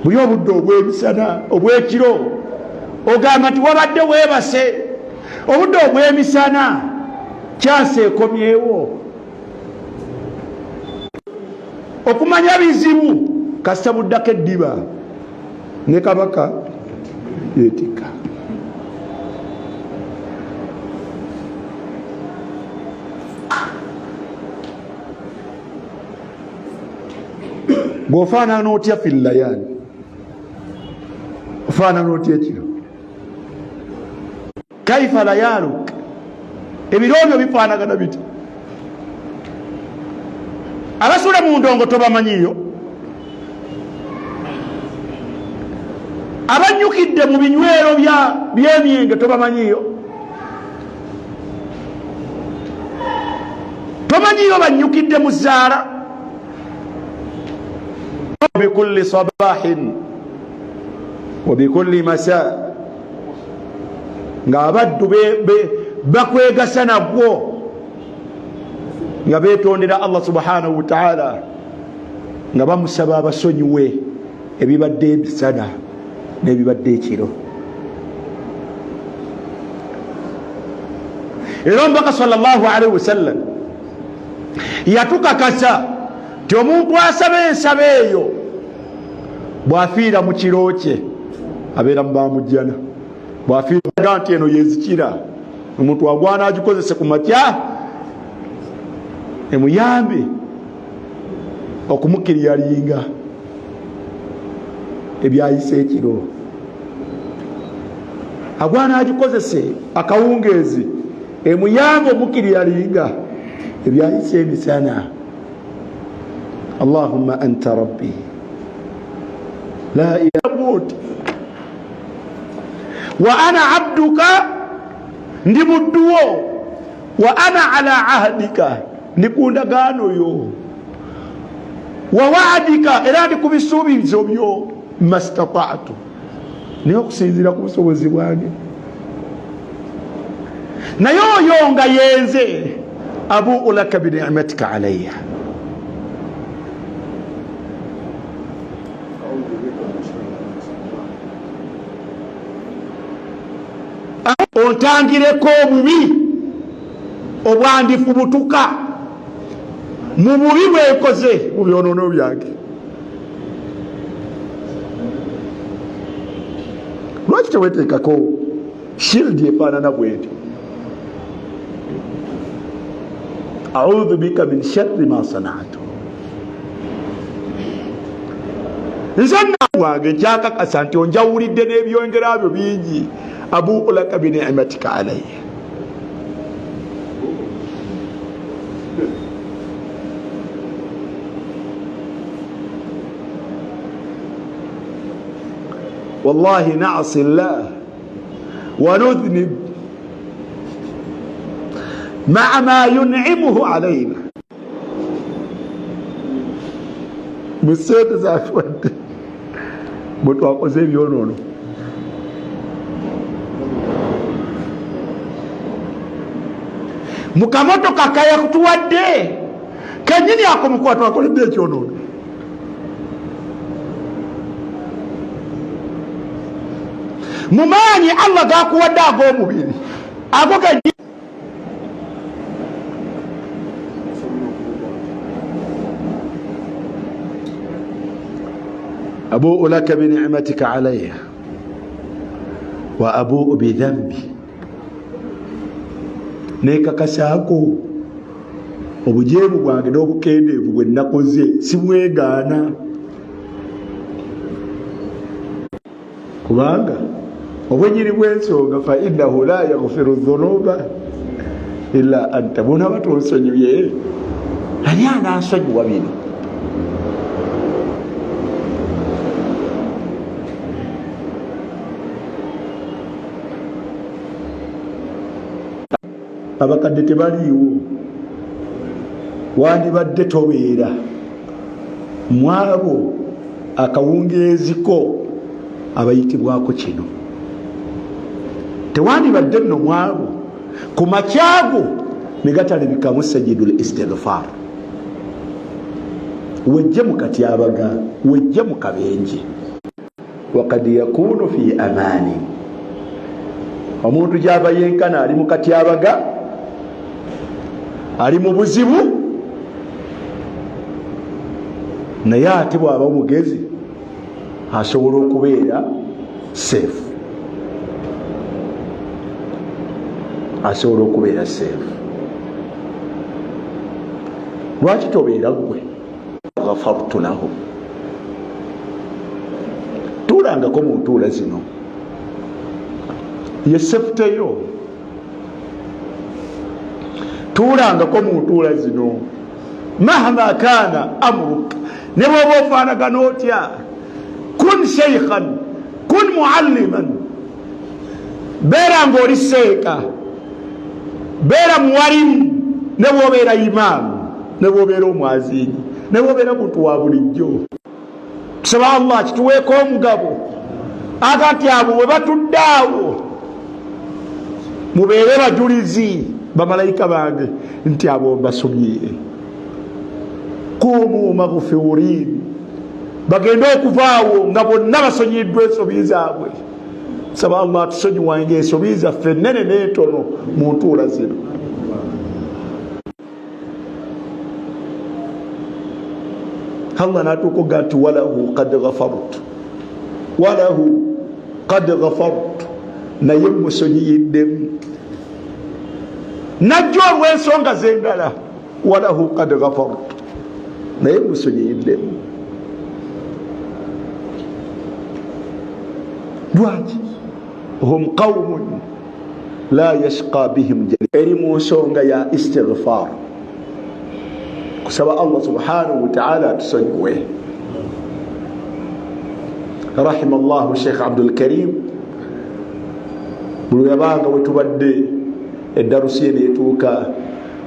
buli obudde obw'emisana obw'ekiro ogamba nti wabadde weebase obudde obw'emisana kyasa ekomyewo okumanya bizibu kasita buddako eddiba ne kabaka yeetikka. Gwofaanana otya fillayani, ofaanana otya ekiro? Kaifa layaluk, ebirobyo bifaanagana biti? Abasula mu ndongo tobamanyiyo, abanyukidde mu binywero by'emyenge tobamanyiyo, tomanyiyo banyukidde mu zzaala. Bikulli sabahin wa bikulli masa, nga abaddu bakwegasa nagwo nga betondera Allah subhanahu wa ta'ala, nga bamusaba abasonyiwe ebibadde emisana n'ebibadde ekiro. Era omubaka sallallahu alaihi wasallam yatukakasa ti omuntu asaba ensaba eyo bwafiira mu kiro kye abeera mu bamujjana. Bwafiira nti eno yezikira, omuntu agwana agikozese ku makya emuyambe okumukiryalinga ebyayise ekiro, agwana agikozese akawungeezi emuyambe omukiryalinga ebyayise emisana. Allahumma anta rabbi la ilaha wa ana abduka, ndi mudduwo, wa ana ala ahdika, ndi ku ndagaano yo, wa waadika, era ndi ku bisuubizo byo, mastata'tu, naye okusinziira ku busobozi bwange. Naye oyo nga yenze abu'u laka bi ni'matika alayya, ontangireko obubi obwandifubutuka mu bubi bwekoze mu byonono byange. Lwaki teweteekako shildi efaanana bwetyo? A'udhu bika min sharri ma sana'tu. Nze wange nkyakakasa nti onjawulidde n'ebyongera byo bingi. Abu'u laka bi ni'matika alayya. Wallahi na'si Allah wa nudhnib ma'a ma yun'imuhu alayna. Musente zafwadde bwe twakoze ebyonoono. Mukamotoka kaya kutuwadde kenyini ako mukwata akoledde ekyonono. Mumanyi Allah gakuwadde ag'omubiri ago kenyini. Abu'u laka bi ni'matika alayya wa abu'u bi dhanbi, nekakasaako obujeemu bwange n'obukendeevu bwe nakoze simwegaana, kubanga obwenyini bw'ensonga fa innahu la yaghfiru dhunuba illa anta. Bw'onaaba tonsonyiye ani anansonyiwa bino? Abakadde tebaliiwo, wandibadde tobeera mwabo akawungeeziko abayitibwako kino, tewandibadde nno mwabo ku makyago ne gatalabikamu sajidul istighfar. Wejje mu katyabaga, wejje mu kabenje. Wakad yakunu fi amani, omuntu gy'aba yenkana ali mu katyabaga, ali mu buzibu, naye ate bw'aba mugezi asobola okubeera seefu, asobola okubeera seefu. lwaki tobeera gwe ghafartu lahu? tuulangako mu ntuula zino, ye sefuteyo. tuulangako mu ntuula zino, mahma kaana amruka, ne bwoba ofaanagana otya, kun sheikhan kun mualliman, beera ng'oli seeka, beera muwalimu, ne bwobeera imaamu, ne bwobeera omwazini, ne bwobeera muntu wa bulijjo. tusaba Allah kituweeko omugabo agati abo bwe batudde awo mubeere bajulizi bamalayika bange nti abo mbasomye. kumu maghfurin, bagende okuvaawo nga bonna basonyiddwa ensobi zaabwe. saba Allah tusonyiwange ensobi zaffe ennene n'entono mu ntuula zino. Allah natukuga nti walahu qad ghafartu, walahu qad ghafartu, naye musonyiyiddemu. najjo olw'ensonga z'endala, walahu qad ghafartu, naye musonyiyiddemu. lwaki? hum qawmun la yashqa bihim jali, eri mu nsonga ya istighfar, kusaba Allah subhanahu wa ta'ala atusonyiwe. rahima Allahu Sheikh Abdul Karim buli yabanga wetubadde eddarusi ye neetuuka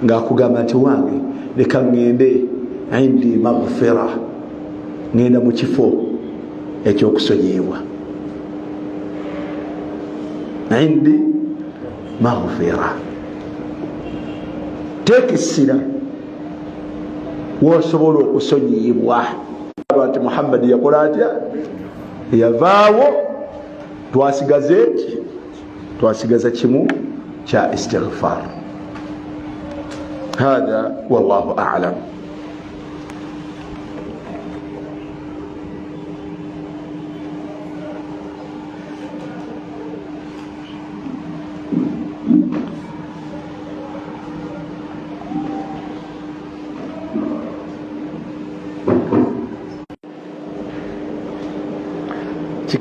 ng'akugamba nti wange leka ngende indi maghfira, ngenda mu kifo ekyokusonyibwa, indi maghfira. tekisira wosobola okusonyiyibwa. nti Muhammad yakola atya? yavaawo, twasigaza eki? twasigaza kimu kya istighfar. hadha wallahu a'lam.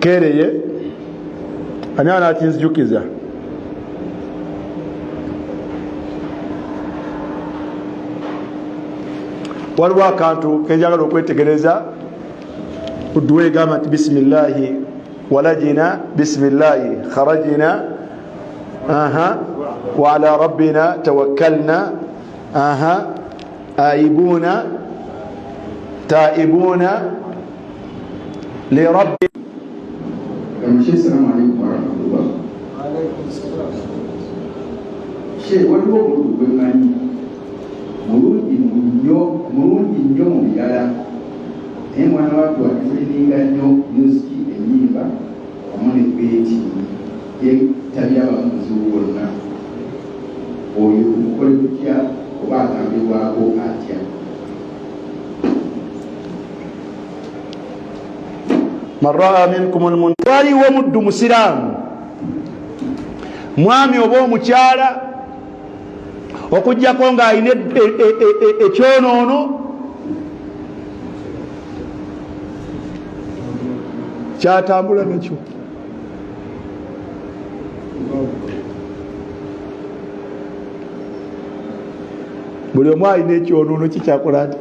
kikereye ani anakinzijukiza? waliwo akantu kenjagala okwetegereza. udduwa egamba nti bisimillahi walajina bisimillahi kharajina wa ala rabbina tawakkalna aibuna taibuna lirabbi. Assalamu alaikum warahmatullah. Sheikh, waliwo omuntu gwe mmanyi mulungi nnyo mu birala, naye mwana wattu atulininga nnyo musiki, ennyimba wamu ne beeti, tabyaba mu buzibu bwonna. oyo mukole tutya oba agambibwako atya? man raa minkum almunkar, waliwo muddu musiraamu, mwami oba omukyala, okujjako ng'alina ekyonoono kyatambula nakyo, buli omu alina ekyonoono kikyakola ati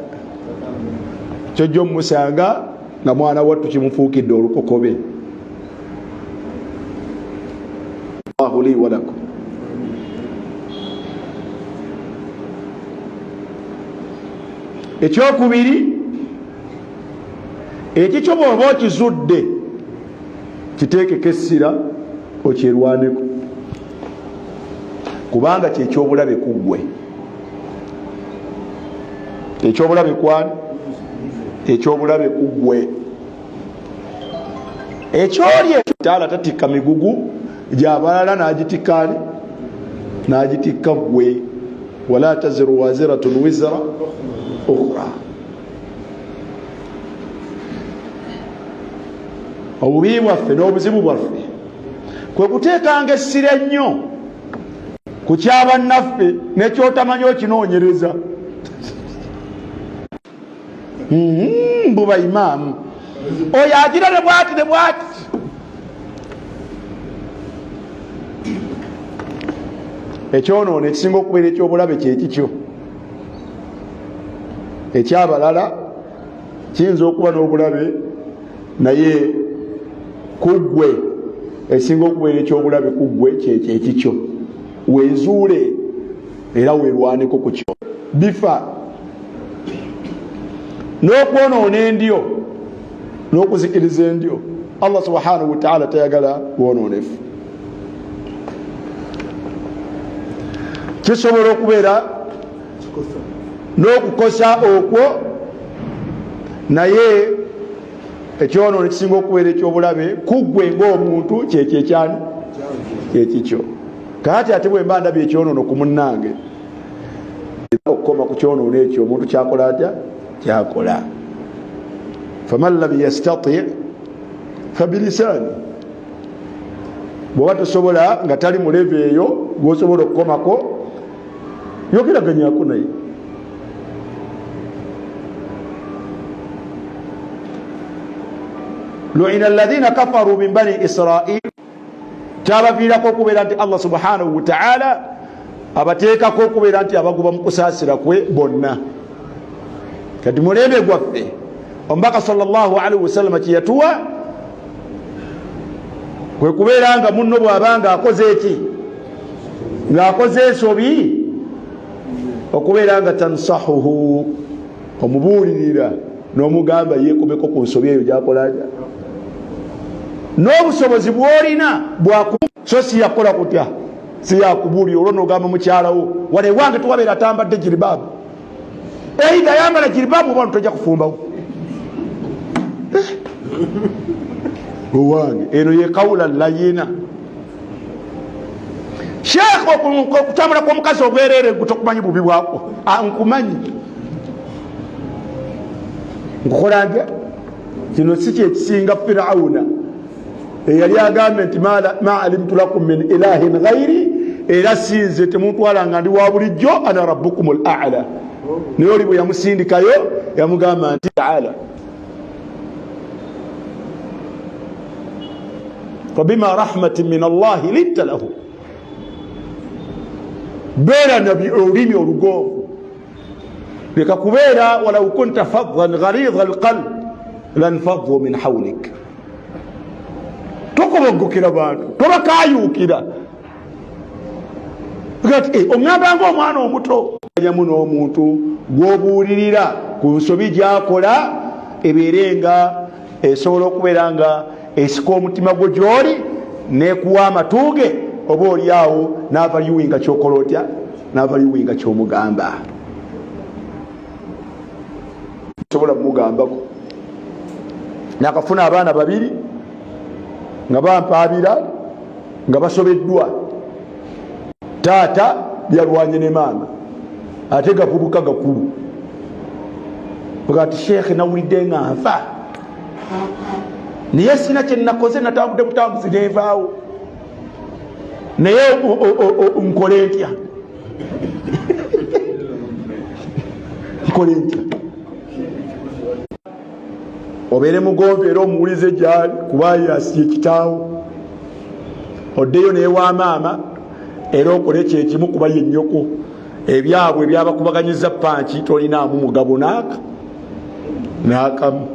kyojja omusanga nga mwana wattu kimufuukidde olukokobe. Allahu li wa lakum. Ekyokubiri, ekikyo bw'oba okizudde kiteekeko essira okyerwaneko, kubanga kyekyobulabe ku ggwe. Ekyobulabe kwani? Ekyobulabe ku ggwe. Ekyoli taala tatikka migugu gy'abalala n'agitikkaani n'agitikka ggwe. wala taziru waziratun wizra ukhra. obubi bwaffe n'obuzibu bwaffe kwe kuteekanga essira ennyo ku kyabannaffe nekyotamanyi okinoonyereza. Buba imaamu oyo agira ne bwati ne bwati. Ekyonoono ekisinga okubeera ekyobulabe kyekikyo. Ekyabalala kiyinza okuba n'obulabe naye kuggwe ekisinga okubeera ekyobulabe kuggwe kyekikyo. Weezuule era weerwaneko ku kyo. Bifa n'okwonoona endyo n'okuzikiriza endyo. Allah subhanahu wa ta'ala tayagala bwonoonefu. Kisobola okubeera n'okukosa okwo naye ekyonoono ekisinga okubeera ekyobulabe kuggwe ng'omuntu kyekyani kyekikyo. Kaati ate bwe mba ndabye ekyonoono ku munnange okukoma ku kyonoono ekyo omuntu kyakola atya kyakola. Faman lam yastati fabilisaani. Bw'oba tosobola nga tali mu leve eyo gw'osobola okukomako yogeraganyako naye. lu'ina alladhina kafaru min bani Israil. Kyabaviirako okubeera nti Allah subhanahu wa ta'ala abateekako okubeera nti abagoba mu kusaasira kwe bonna. Kati mulembe gwaffe omubaka sallallahu alaihi wasallam kyeyatuwa kwe kubeera nga munno bw'abanga akoze eki ng'akoze ensobi okubeera nga tansahuhu omubuulirira n'omugamba yeekomeko ku nsobi eyo gyakolaja n'obusobozi bw'olina so siyakola kutya siyakubuulira olwo n'ogamba mukyalawo wale wange tuwabeera atambadde jiribaabu eiga yambala jiribaabu oba tojja kufumbawo owange eno ye kawula layina. Sheekh okutambula kw'omukazi obwereere tokumanyi bubi bwako nkumanyi nkukola ntya kino si kyekisinga Firawuna eyali agambye nti ma alimtu lakum min ilahin ghairi era sinze temutwalanga ndi wa bulijjo ana rabbukumul a'la. Naye oli bwe yamusindikayo yamugamba nti ta'ala fabima rahmatin min Allahi linta lahu. Beera nabi olulimi olugonvu leka kubeera walau kunta faddan ghalidha alqalb lanfaddu min hawlik. Tokobogokera bantu tobakayuukira gati ongambanga omwana omuto yamu n'omuntu gw'obuulirira ku nsobi gy'akola ebeerenga esobola okubeera nga esika omutima gwo gy'oli n'ekuwa amatuuge oba oli awo n'avaliwinga kyokola otya n'avaliwinga kyomugamba sobola kumugambako. Nakafuna abaana babiri nga bampaabira nga basobeddwa taata yalwanye ne maama ate gavubuka gakulu bwati sheekhe nawulidde nga nfa naye sina kye nakoze natambudde butambuzi nenvaawo naye nkole ntya nkole ntya obeere mugonvu era omuwulize gyali kuba yasiye kitaawo oddeyo naye wa maama era okole kyekimu kuba ye nnyoko ebyabwe ebyabakubaganyiza panki tolinaamu mugabo n'akamu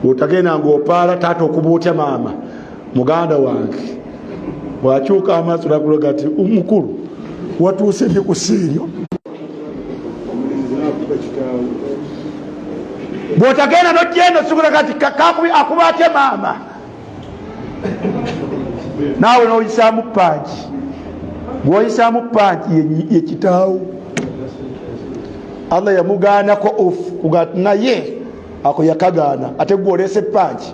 bw'otagenda ng'opaala taata okuba otya maama muganda wange bw'akyuka amaaso nakulaga ati mukulu watuuse ndi ku siiryo bw'otagenda n'ogenda osukulaga ati akuba atya maama naawe n'oyisaamu panki bw'oyisaamu panki ye kitaawo. Allah yamugaanako ofu kugati naye ako yakagaana ate gw'oleese panki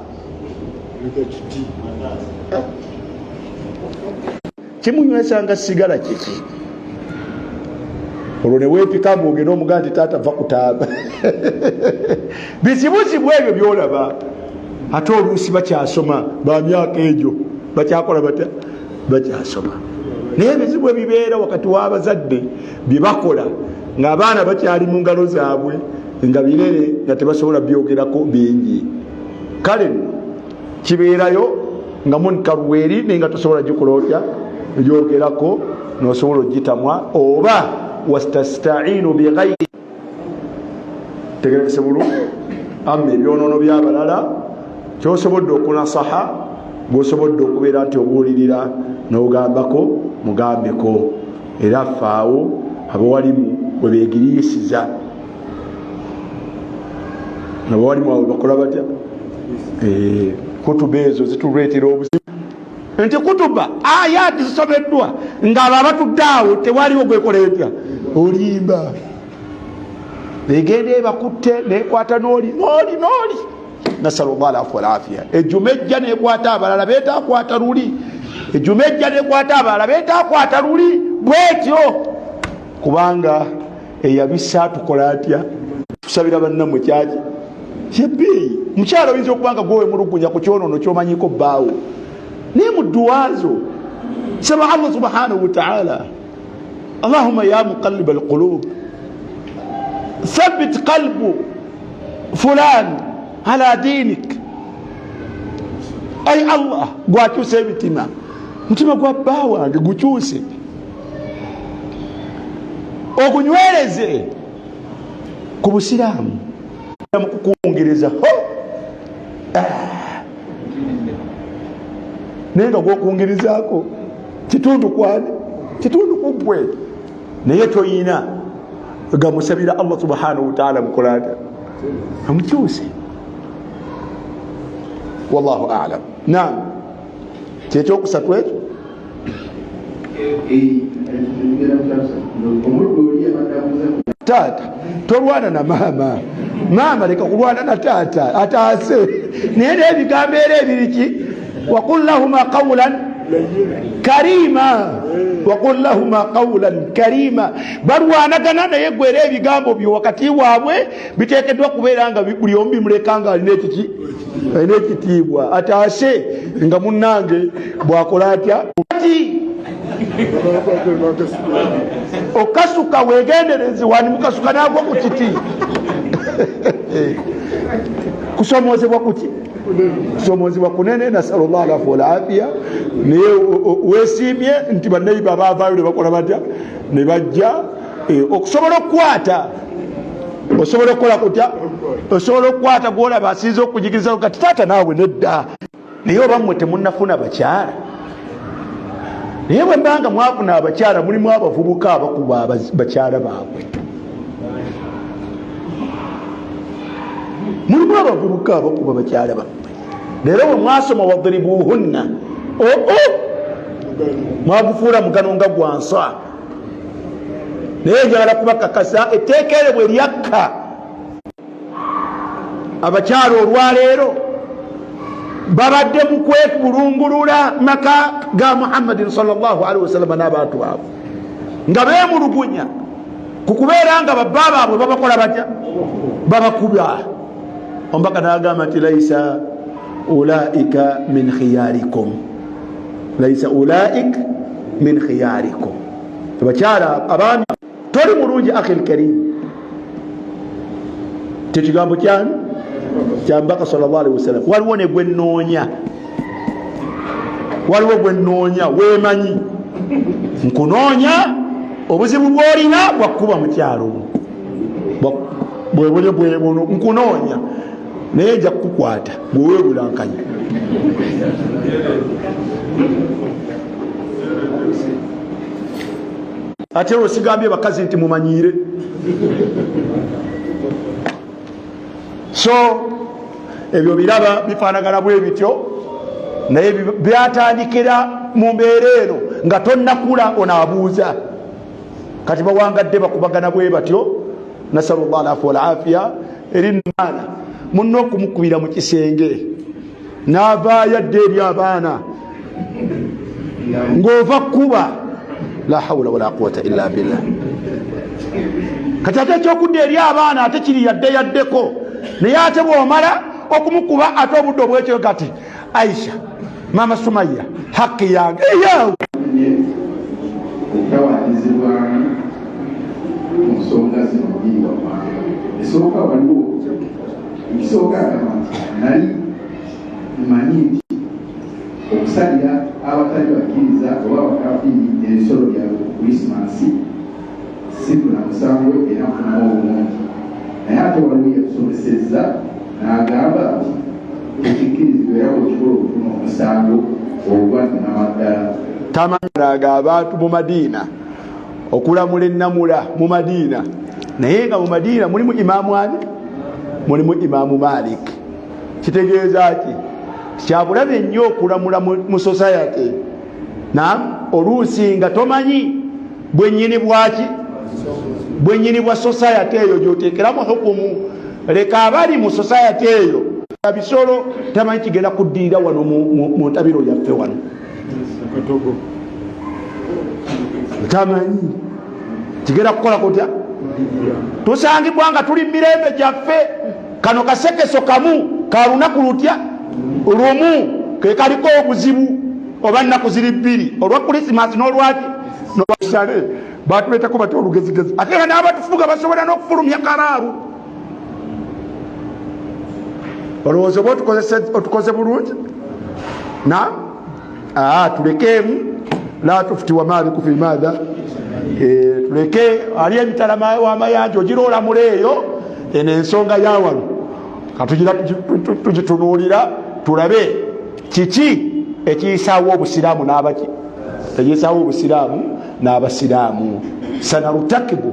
kimunywesanga sigala kiki olwo ne weepika ng'ogenda omuganda nti taata va kutaaba bizibuzibu ebyo byolaba ate oluusi bakyasoma bamyaka egyo bakyakola batya bakyasoma naye ebizibu ebibeera wakati w'abazadde byebakola ng'abaana bakyali mu ngalo zaabwe nga binene nga tebasobola byogerako bingi kale kibeerayo nga munkarweri naye nga tosobola gikolotya byogerako nosobola ogitamwa oba wastastainu bighairi tegerekese bulu amma ebyonoono byabalala kyosobodde okunasaha gwosobodde okubeera nti obuulirira n'ogambako mugambeko era faawo abawalimu bwebegiriisiza abawalimu abo bakola batya kutuba ezo zituleetera obuzibu nti kutuba ayati zisomeddwa ng'abo abatudde awo tewaliwo gwekola etya olimba egenda ebakutte nekwata n'oli nasalullah alafu walafiya ejjuma ejja nekwata abalala betakwata luli ejjuma ejja nekwata abalala betakwata luli bwetyo kubanga eyabisa tukola atya tusabira bannamwe kyaki kyebbeeyi mukyalo oyinza okubanga gwowe mulugunya ku kyonono kyomanyiko bbaawo naye mu dduwaazo saba Allah subhanahu wa ta'ala allahumma ya muqallib alqulub thabbit qalbu fulan ala dinik ay Allah gwakyusa emitima mutima gwa bba wange gukyuse ogunywereze ku busiraamu mukukungereza naye nga gwokungerezaako kitundu kwane kitundu kubwe naye toyina gamusabira Allah subhanahu wa ta'ala mukolata amukyuse wallahu a'lam naam kyekyokusatu ekyo taata tolwana na maama leka kulwana na taata ataase naye n'ebigambo era ebiriki waqul lahuma qawlan karima waqul lahuma qawlan karima balwanagana naye gwera ebigambo byo wakati waabwe biteekeddwa kubeera nga buli omu bimuleka nga alina ekiki alina ekitiibwa ataase nga munnange bwakola atya okasuka wegendereze wani mukasuka nagwa ku kiti kusomozebwa kuki kusomozebwa kunene nasalullah alafu walafiya naye wesiimye nti bannaiba baavaayo nebakola batya ne bajja okusobola okukwata osobola okukola kutya osobola okukwata gwolaba asinza okujigiriza kati taata naawe nedda naye oba mmwe temunnafuna bakyala naye bwe mbanga mwafuna abakyala mulimu abavubuka abakuba bakyala baabwe mulimu abavubuka abakuba bakyala baabwe leero bwe mwasoma wadribuhunna mwagufuula mugano nga gwansa naye njagala kubakakasa etteeka bwe lyakka abakyala olwaleero babadde mu kwekubulungulula maka ga Muhammadin sallallahu alaihi wasallam n'abantu abo nga beemulugunya ku kubeera nga babba baabwe babakola batya babakuba ombaka n'agamba nti laisa ulaika min khiyarikum laisa ulaik min khiyarikum abakyala abaami toli mulungi akhil karim tekigambo kyani kyambaka sallallahu alaihi wasallam waliwo ne gwenoonya waliwo gwenoonya weemanyi nkunoonya obuzibu bwolina bwakuba mukyalo bwebulye bwebuno nkunoonya naye nja kukukwata bwewebulankanya ate osigambye bakazi nti mumanyire so ebyo biraba bifaanagana bwe bityo naye byatandikira mu mbeera eno nga tonnakula onaabuuza kati bawangadde bakubagana bwe batyo nasalullah alafu walafiya eri nnaana munno okumukubira mu kisenge n'avaayo adde eri abaana ng'ova kuba la hawla wala quwata illa billah kati ate ekyokudda eri abaana ate kiri yadde yaddeko naye ate bw'omala okumukuba ate obudde obwekyo kati Aisha mama Sumaya haki yange eyawe okutawanyizibwa mu nsonga zino bbiri wammanga esooka waliwo ekisooka agamba nti nali mmanyi nti okusalira abatali bakkiriza oba abakafiri ebisolo byabwe ku krisimansi sifuna musango era nfunamu obulungi naye ate waliwo yatusomesezza n'agamba nti ekikkirizibwa era bwekikola okufuna omusango ogwatunama ddala tamaraga abantu mu Madiina okulamula ennamula mu Madiina naye nga mu Madiina mulimu imaamu ani mulimu imaamu Malik kitegeeza ki kyabulabe nnyo okulamula mu society oluusi nga tomanyi bwennyini bwaki bwennyini bwa society eyo gyoteekeramu hukumu leka abali mu society eyo bisolo tamanyi kigenda kuddirira wano mu ntabiro yaffe wano tamanyi kigenda kukola kutya tusangibwa nga tuli mirembe gyaffe kano kasekeso kamu ka lunaku lutya lumu ke kaliko obuzibu oba nnaku ziri bbiri olwa krisimasi n'olwaki nobasale batuleetako bati olugezigezi ate nga n'abatufuga basobola n'okufulumya kalaalu olowooza oba otukoze bulungi tulekeemu la tufutiwa maliku fi maada tuleke ali emitala w'amayanja ogiroola muli eyo eno ensonga yawano katugira tugitunuulira tulabe kiki ekiyisaawo obusiraamu n'abaki ekiyisaawo obusiraamu n'abasiraamu sanarutakibu